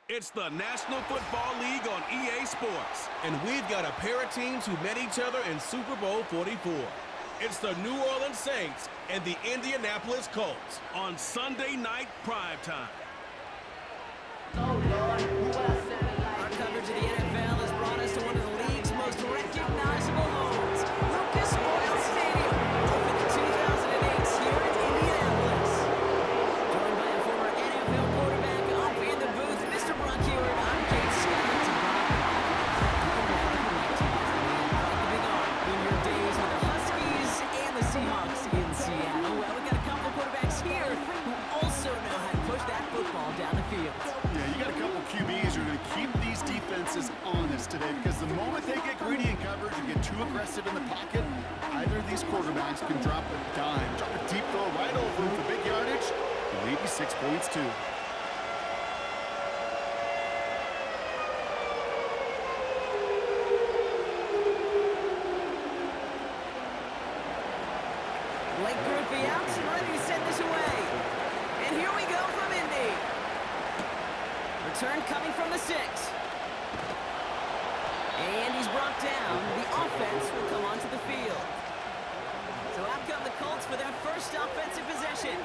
It's the National Football League on EA Sports. And we've got a pair of teams who met each other in Super Bowl 44. It's the New Orleans Saints and the Indianapolis Colts on Sunday night primetime. Our coverage of the NFL has brought us to one of the league's most recognizable homes, Lucas Oil Stadium, opened in 2008 here in Indianapolis. Joined by a former NFL quarterback, I'll be in the booth, Mr. Brunkewer, I'm Kate Scott. In your days with the Huskies and the Seahawks in Seattle, well, we got a couple quarterbacks here who also know how to push that football down the field. Yeah, you got a couple QBs who are going to keep these defenses honest today, because the moment they get greedy in coverage and get too aggressive in the pocket, either of these quarterbacks can drop a dime, drop a deep throw right over them for big yardage, and maybe 6 points too. Blake Groupie out, ready to send this away. And here we go from Indy. Return coming from the 6. And he's brought down. The offense will come onto the field. So out come the Colts for their first offensive possession.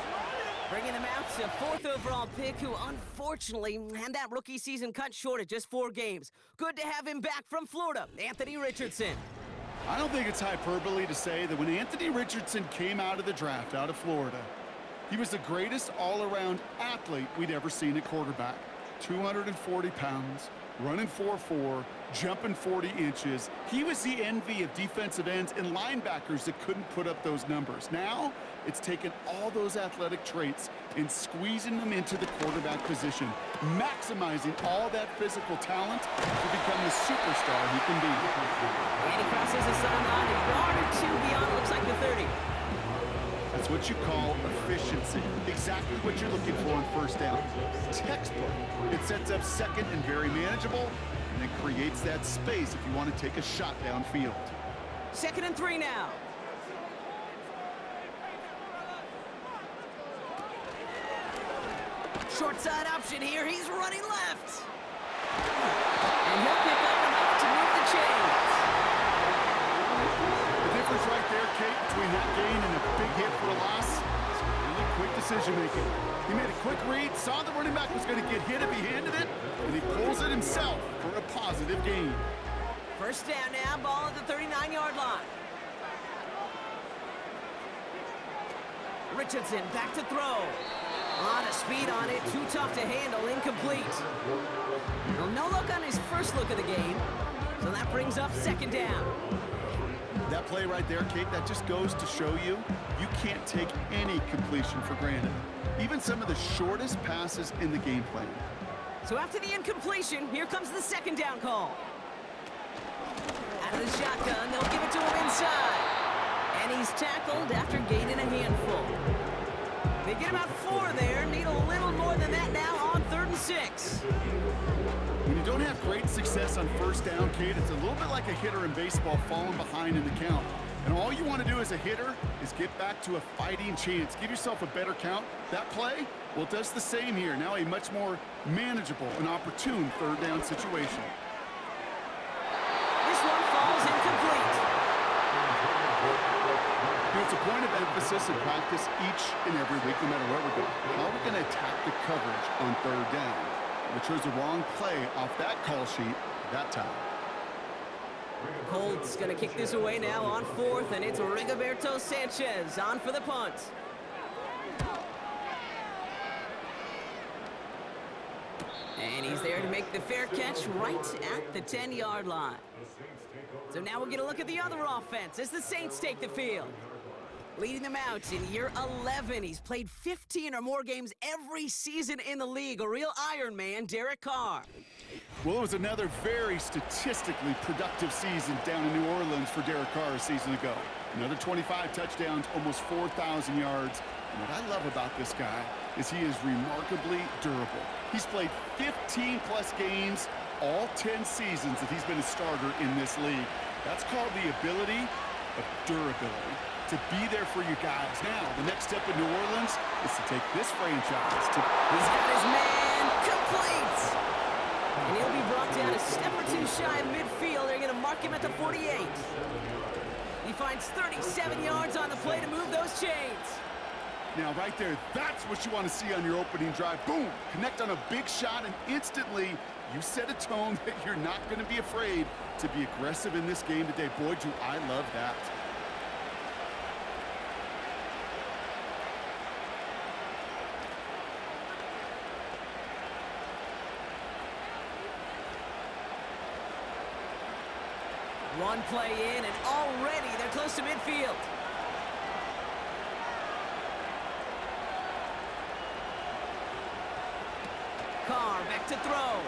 Bringing them out to 4th overall pick, who unfortunately had that rookie season cut short at just 4 games. Good to have him back from Florida, Anthony Richardson. I don't think it's hyperbole to say that when Anthony Richardson came out of the draft, out of Florida, he was the greatest all-around athlete we'd ever seen at quarterback. 240 pounds, running 4.4, jumping 40 inches. He was the envy of defensive ends and linebackers that couldn't put up those numbers. Now, it's taken all those athletic traits and squeezing them into the quarterback position, maximizing all that physical talent to become the superstar he can be. And he crosses the sideline, a yard or 2 beyond, looks like the 30. That's what you call efficiency. Exactly what you're looking for on first down. Textbook. It sets up second and very manageable, and it creates that space if you want to take a shot downfield. 2nd and 3 now. Short side option here. He's running left. And he'll pick up enough to move the chains. The difference right there, Kate, between that gain and a big hit for a loss is really quick decision-making. He made a quick read, saw the running back was going to get hit if he handed it, and he pulls it himself for a positive gain. First down now, ball at the 39-yard line. Richardson back to throw. A lot of speed on it, too tough to handle, incomplete. Well, no look on his first look of the game, so that brings up 2nd down. That play right there, Kate, that just goes to show you, you can't take any completion for granted. Even some of the shortest passes in the game plan. So after the incompletion, here comes the 2nd down call. Out of the shotgun, they'll give it to him inside. And he's tackled after gaining a handful. They get about 4 there, need a little more than that now on 3rd and 6. When you don't have great success on first down, Kate, it's a little bit like a hitter in baseball falling behind in the count. And all you want to do as a hitter is get back to a fighting chance. Give yourself a better count. That play, well, it does the same here. Now a much more manageable and opportune 3rd down situation. This one falls incomplete. You know, it's a point of emphasis in practice each and every week, no matter where we're going. How are we going to attack the coverage on 3rd down? We chose the wrong play off that call sheet that time. Colts going to kick this away now on 4th, and it's Rigoberto Sanchez on for the punt. And he's there to make the fair catch right at the 10-yard line. So now we'll get a look at the other offense as the Saints take the field. Leading them out in year 11. He's played 15 or more games every season in the league. A real Iron Man, Derek Carr. Well, it was another very statistically productive season down in New Orleans for Derek Carr a season ago. Another 25 touchdowns, almost 4,000 yards. And what I love about this guy is he is remarkably durable. He's played 15-plus games all 10 seasons that he's been a starter in this league. That's called the ability of durability. To be there for you guys. Now, the next step in New Orleans is to take this franchise to... He's got his man complete. And he'll be brought down a step or two shy of midfield. They're going to mark him at the 48. He finds 37 yards on the play to move those chains. Now, right there, that's what you want to see on your opening drive. Boom! Connect on a big shot, and instantly you set a tone that you're not going to be afraid to be aggressive in this game today. Boy, do I love that. One play in, and already they're close to midfield. Carr back to throw.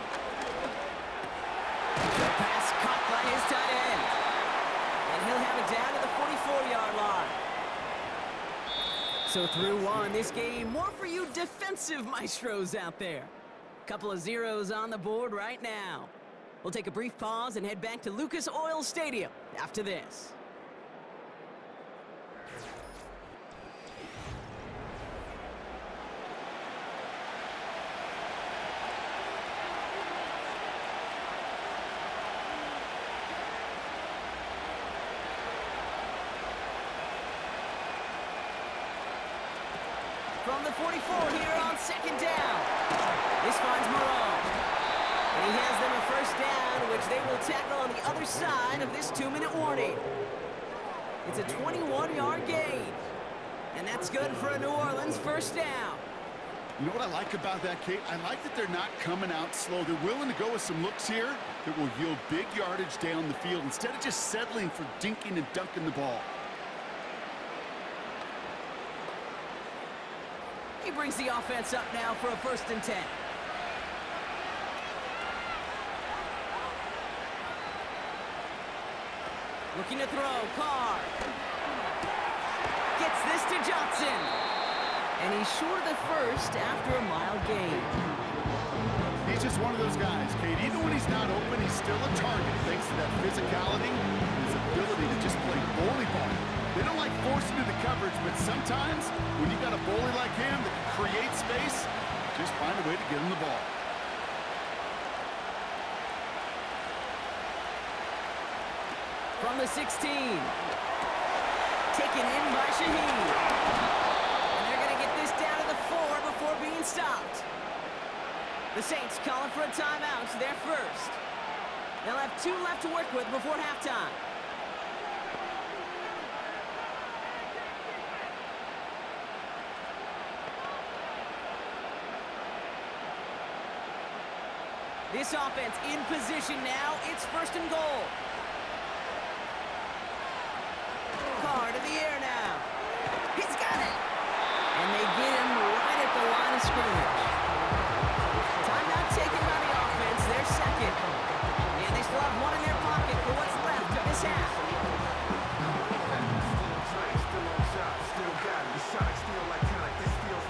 The pass caught by his tight end. And he'll have it down to the 44-yard line. So through one, this game, more for you defensive maestros out there. Couple of zeros on the board right now. We'll take a brief pause and head back to Lucas Oil Stadium after this. From the 44 here on second down. This finds Moreau. And he has them a first down, which they will tackle on the other side of this 2-minute warning. It's a 21-yard gain. And that's good for a New Orleans first down. You know what I like about that, Kate? I like that they're not coming out slow. They're willing to go with some looks here that will yield big yardage down the field instead of just settling for dinking and dunking the ball. He brings the offense up now for a 1st and 10. Looking to throw, Carr. Gets this to Johnson. And he's short of the first after a mile gain. He's just one of those guys, Kate. Even when he's not open, he's still a target thanks to that physicality and his ability to just play bully ball. They don't like forcing into coverage, but sometimes when you got a bully like him that can create space, just find a way to get him the ball. From the 16. Taken in by Shaheed. And they're going to get this down to the 4 before being stopped. The Saints calling for a timeout. They're first. They'll have 2 left to work with before halftime. This offense in position now. It's 1st and goal. Carr to the air now. He's got it. And they get him right at the line of scrimmage. Timeout taken by the offense. They're second. And they still have one in their pocket for what's left of this half. Still on shot, still got it. The shot still like talent. They still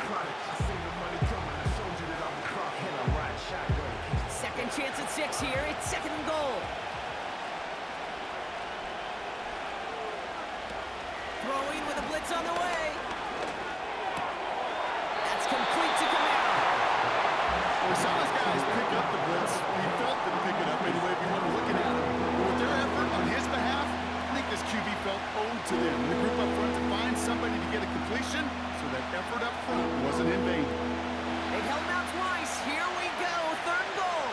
chronic. I seen the money coming. I showed you that I'm the clock. And I ride shotgun. Second chance at 6 here. It's 2nd and goal. Throwing with a blitz on the way. That's complete to Camaro. We saw those guys pick up the blitz. We felt them pick it up anyway if you want to look at it. But with their effort on his behalf, I think this QB felt owed to them. The group up front to find somebody to get a completion, so that effort up front wasn't in vain. They've held him out twice. Here we go. 3rd and goal.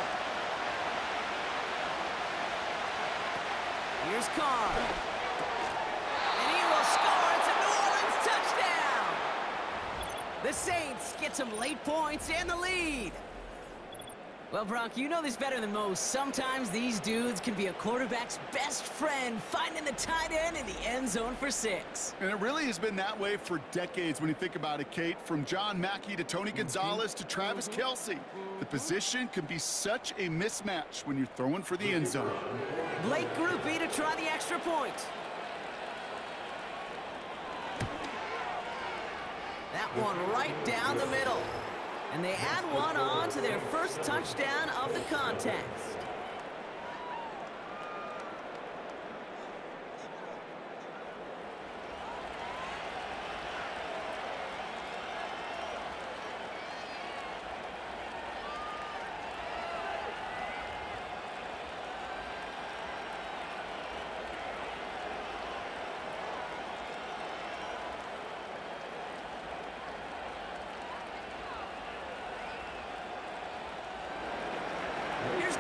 Here's Carr. And he will score. It's a New Orleans touchdown. The Saints get some late points and the lead. Well, Brock, you know this better than most. Sometimes these dudes can be a quarterback's best friend, finding the tight end in the end zone for 6. And it really has been that way for decades when you think about it, Kate. From John Mackey to Tony Gonzalez to Travis Kelce. The position can be such a mismatch when you're throwing for the end zone. Blake Groupie to try the extra point. That one right down the middle. And they add one on to their first touchdown of the contest.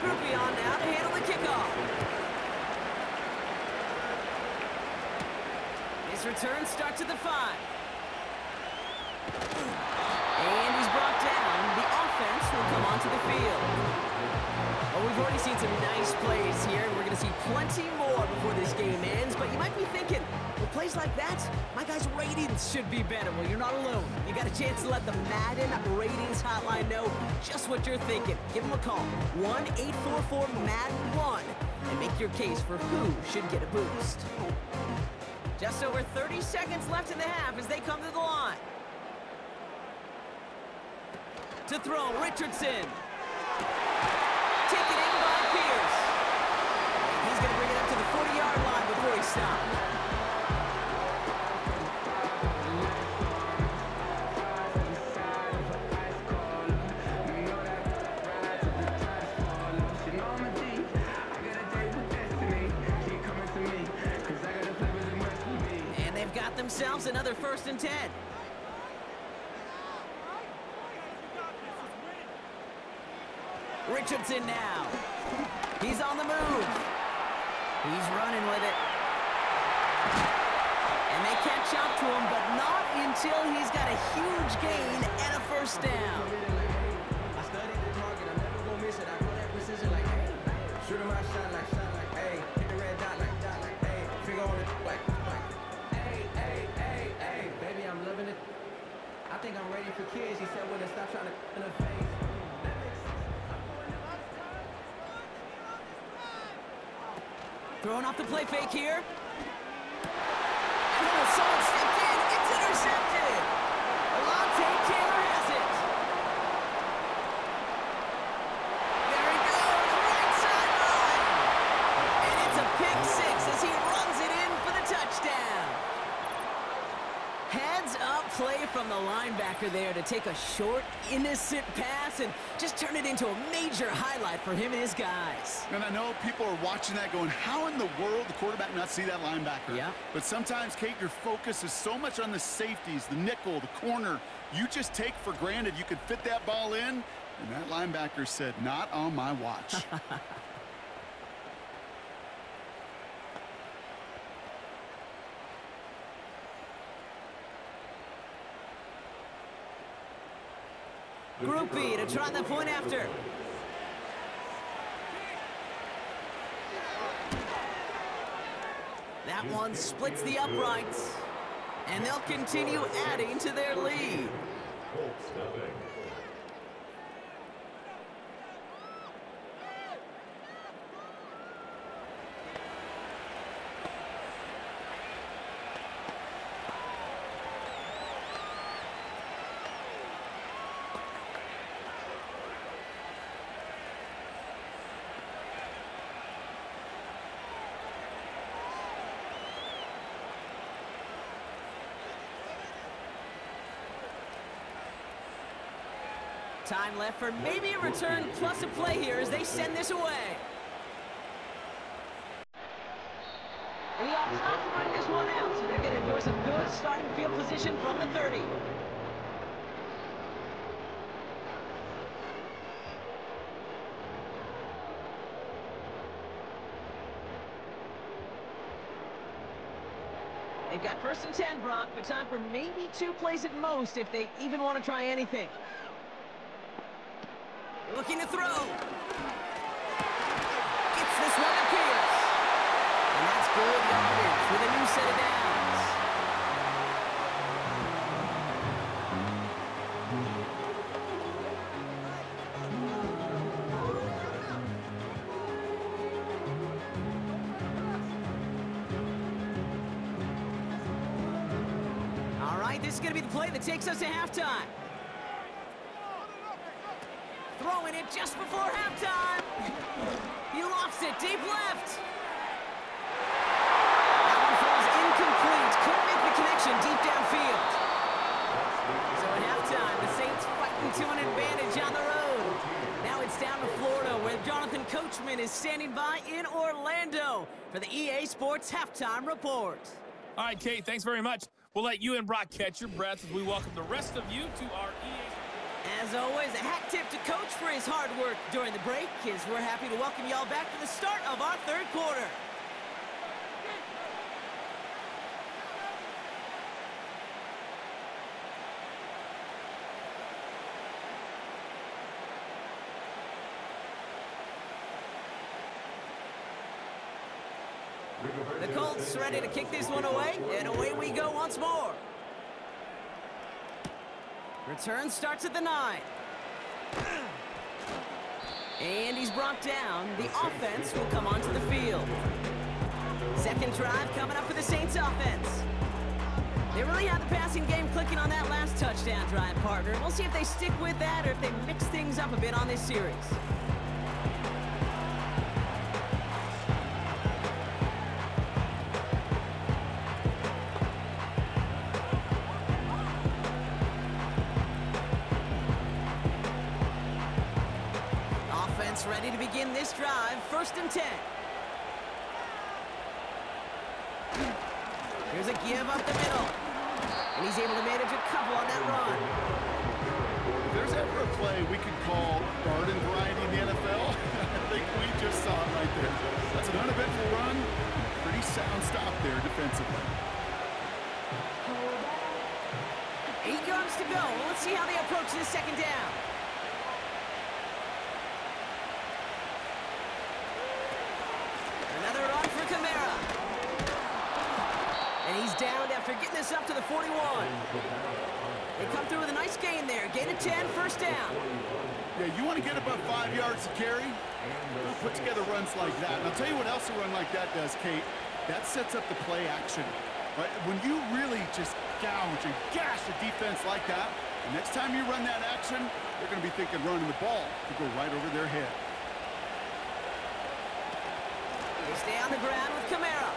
Groupie on now to handle the kickoff. His return starts at the 5. And he's brought down. The offense will come onto the field. Well, we've already seen some nice plays here, and we're going to see plenty more before this game ends. But you might be thinking, with plays like that, my guys' ratings should be better. Well, you're not alone. You got a chance to let the Madden ratings hotline know just what you're thinking. Give them a call, 1-844-MADDEN-1, and make your case for who should get a boost. Just over 30 seconds left in the half as they come to the line. To throw, Richardson. Taken in by Pierce. And he's going to bring it up to the 40-yard line before he stops. And they've got themselves another 1st and 10. Richardson now. He's on the move. He's running with it. And they catch up to him, but not until he's got a huge gain and a 1st down. I studied the target, I'm never gonna miss it. I call that precision like, hey. Shoot my shot like, hey. Hit the red dot like, hey. Finger on it like, hey. Baby, I'm loving it. I think I'm ready for kids. He said, when they stop trying to in the face. Throwing off the play fake here. And someone stepped in. It's intercepted. Alontae Taylor has it. There he goes, right sideline. And it's a pick 6 as he runs it in for the touchdown. Heads up play from the linebacker there to take a short, innocent pass and just turn it into a major highlight for him and his guys. And I know people are watching that going, how in the world the quarterback not see that linebacker? Yeah. But sometimes, Kate, your focus is so much on the safeties, the nickel, the corner. You just take for granted you could fit that ball in, and that linebacker said, not on my watch. Groupie to try the point after. That one splits the uprights. And they'll continue adding to their lead. Time left for maybe a return plus a play here as they send this away. And the offense not to run this one out, so they're going to enjoy some good starting field position from the 30. They've got 1st and 10, Brock, but time for maybe 2 plays at most if they even want to try anything. Looking to throw. Gets this one to Pierce. And that's good yardage with a new set of downs. All right, this is going to be the play that takes us to halftime. Throwing it just before halftime. He lofts it deep left. That one falls incomplete. Couldn't make the connection deep downfield. So at halftime, the Saints fighting to an advantage on the road. Now it's down to Florida, where Jonathan Coachman is standing by in Orlando for the EA Sports Halftime Report. All right, Kate, thanks very much. We'll let you and Brock catch your breath as we welcome the rest of you to our EA. As As always, a hat tip to Coach for his hard work during the break, as we're happy to welcome y'all back for the start of our third quarter. The Colts ready to kick this one away, and away we go once more. Return starts at the 9. And he's brought down. The offense will come onto the field. Second drive coming up for the Saints offense. They really had the passing game clicking on that last touchdown drive, partner. We'll see if they stick with that or if they mix things up a bit on this series. Ready to begin this drive, 1st and 10. Here's a give up the middle. And he's able to manage a couple on that run. If there's ever a play we can call garden variety in the NFL, I think we just saw it right there. That's an uneventful run. Pretty sound stop there defensively. 8 yards to go. Let's see how they approach this second down. Another run for Kamara. And he's downed after getting this up to the 41. They come through with a nice gain there. Gain of 10, 1st down. Yeah, you want to get above 5 yards to carry? We'll put together runs like that. And I'll tell you what else a run like that does, Kate. That sets up the play action. Right? When you really just gouge and gash a defense like that, the next time you run that action, they're going to be thinking running the ball to go right over their head. They stay on the ground with Kamara.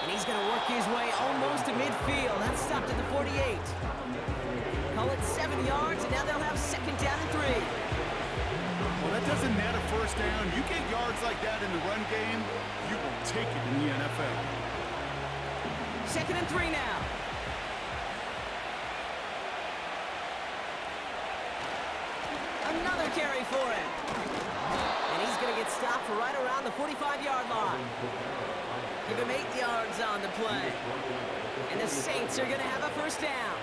And he's going to work his way almost to midfield. That's stopped at the 48. Call it 7 yards, and now they'll have 2nd down and 3. Well, that doesn't net a 1st down. You get yards like that in the run game, you will take it in the NFL. 2nd and 3 now. Another carry for him. And he's going to get stopped right around the 45-yard line. Give him 8 yards on the play. And the Saints are going to have a 1st down.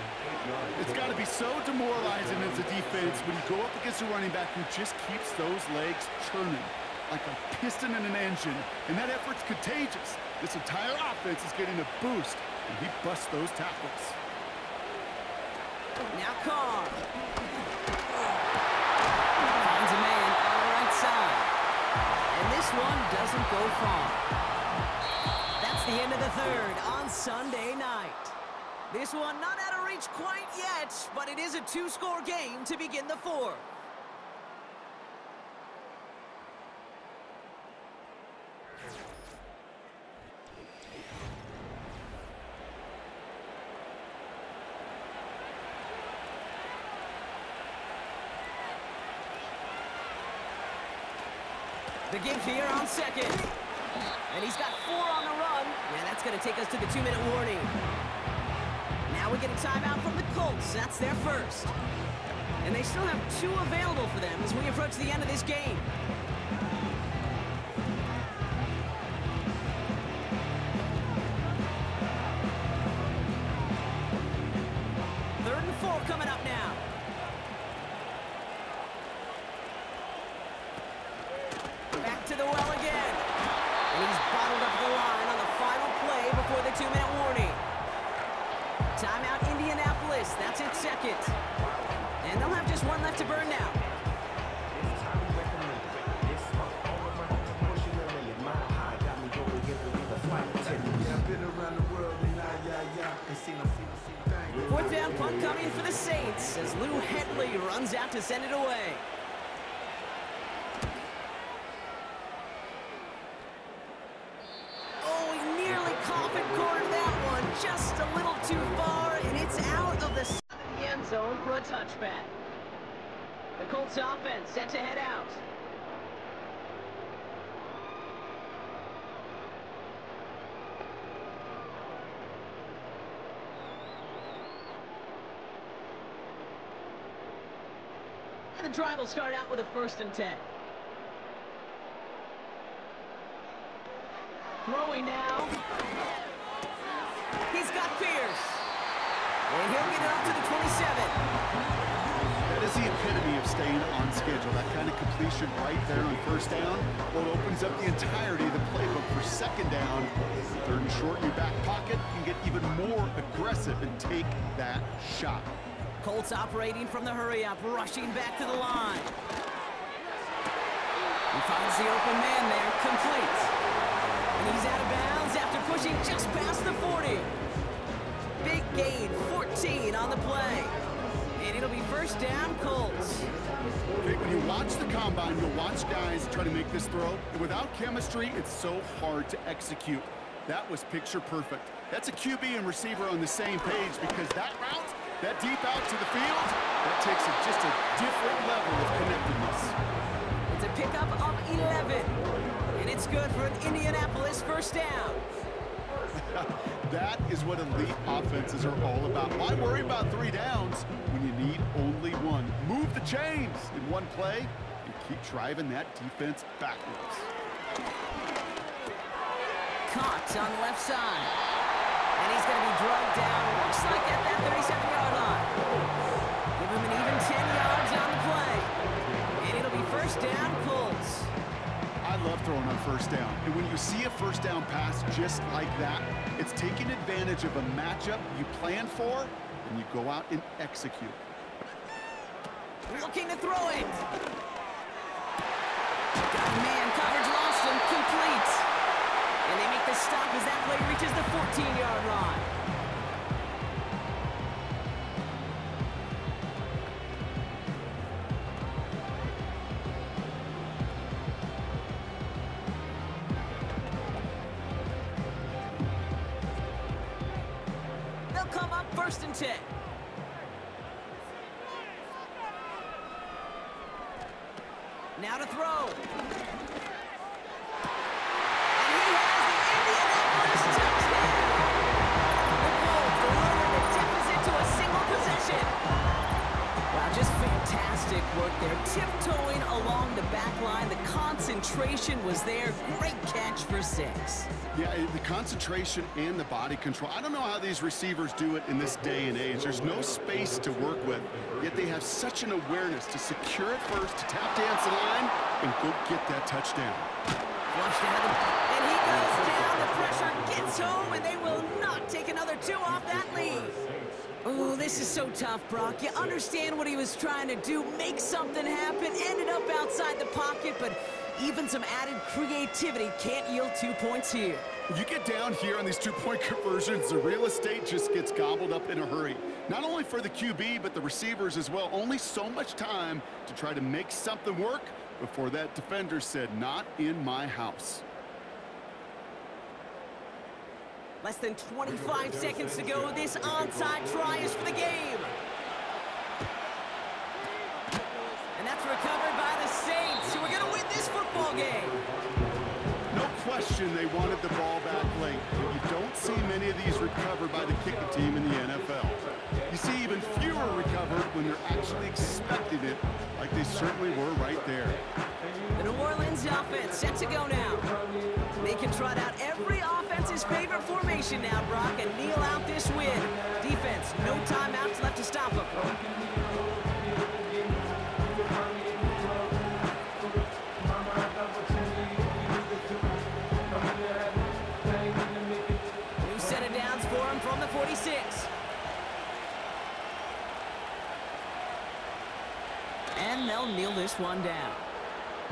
It's got to be so demoralizing as a defense when you go up against a running back who just keeps those legs churning like a piston in an engine. And that effort's contagious. This entire offense is getting a boost, and he busts those tackles. Now Carr. Finds a man on the right side. And this one doesn't go far. That's the end of the 3rd on Sunday night. This one not out of reach quite yet, but it is a 2-score game to begin the 4th. The give here on 2nd. And he's got 4 on the run. And that's going to take us to the 2-minute warning. Now we get a timeout from the Colts. That's their 1st. And they still have 2 available for them as we approach the end of this game. Third and 4 coming up now. Back to the well again. And he's bottled up the line on the final play before the 2-minute warning. Timeout Indianapolis. That's its 2nd. And they'll have just 1 left to burn now. Fourth down punt coming for the Saints as Lou Henley runs out to send it away. Oh, he nearly coffin cornered that one. Just a little too far, and it's out of the end zone for a touchback. The Colts offense set to head out. And the drive will start out with a 1st and 10. Throwing now. He's got Pierce. And he'll get it up to the 27. That is the epitome of staying on schedule. That kind of completion right there on 1st down. Well, it opens up the entirety of the playbook for 2nd down. 3rd and short in your back pocket. You can get even more aggressive and take that shot. Colts operating from the hurry-up, rushing back to the line. He finds the open man there, complete. And he's out of bounds after pushing just past the 40. Big gain, 14 on the play. And it'll be 1st down, Colts. Okay, when you watch the combine, you'll watch guys try to make this throw. And without chemistry, it's so hard to execute. That was picture perfect. That's a QB and receiver on the same page, because that route, that deep out to the field, that takes just a different level of connectedness. It's a pickup of 11. And it's good for an Indianapolis 1st down. That is what elite offenses are all about. Why worry about 3 downs when you need only 1? Move the chains in one play and keep driving that defense backwards. Caught on the left side. And he's going to be drugged down, looks like at that 37-yard line. Give him an even 10 yards on the play. And it'll be 1st down, Colts. I love throwing on 1st down. And when you see a 1st down pass just like that, it's taking advantage of a matchup you plan for, and you go out and execute. Looking to throw it. Got a man, coverage lost him, complete. And they make the stop as that play reaches the 14-yard line. They'll come up 1st and 10. Now to throw. Work there, tiptoeing along the back line. The concentration was there. Great catch for 6. Yeah, the concentration and the body control. I don't know how these receivers do it in this day and age. There's no space to work with, yet they have such an awareness to secure it first, to tap dance the line, and go get that touchdown. Flushed out, and he goes down. The pressure gets home, and they will not take another 2 off that lead. Oh, this is so tough, Brock. You understand what he was trying to do, make something happen, ended up outside the pocket, but even some added creativity can't yield 2 points here. You get down here on these 2-point conversions, the real estate just gets gobbled up in a hurry. Not only for the QB, but the receivers as well. Only so much time to try to make something work before that defender said, "Not in my house." Less than 25 seconds to go. This onside try is for the game. And that's recovered by the Saints, who are going to win this football game. No question they wanted the ball back late, but you don't see many of these recovered by the kicking team in the NFL. You see even fewer recovered when they're actually expecting it, like they certainly were right there. The New Orleans offense set to go now. They can trot out every offense's favorite formation now, Brock, and kneel out this win. Defense, no timeouts left to stop them. New set of downs for him from the 46. And they'll kneel this one down.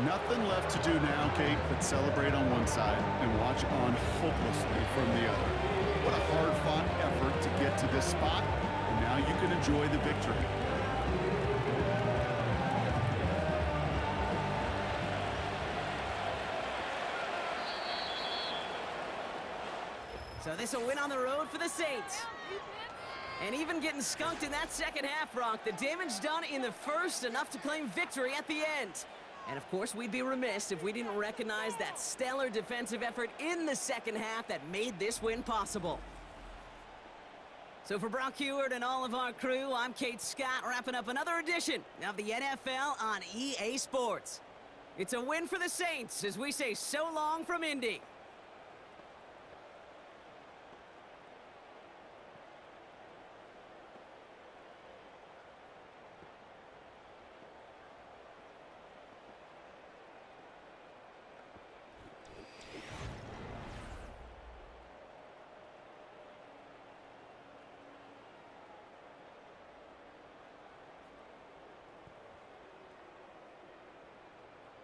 Nothing left to do now, Kate, but celebrate on one side and watch on hopelessly from the other. What a hard-fought effort to get to this spot, and now you can enjoy the victory. So this will win on the road for the Saints. And even getting skunked in that second half, Brock, the damage done in the first, enough to claim victory at the end. And of course, we'd be remiss if we didn't recognize that stellar defensive effort in the second half that made this win possible. So for Brock Heward and all of our crew, I'm Kate Scott, wrapping up another edition of the NFL on EA Sports. It's a win for the Saints as we say so long from Indy.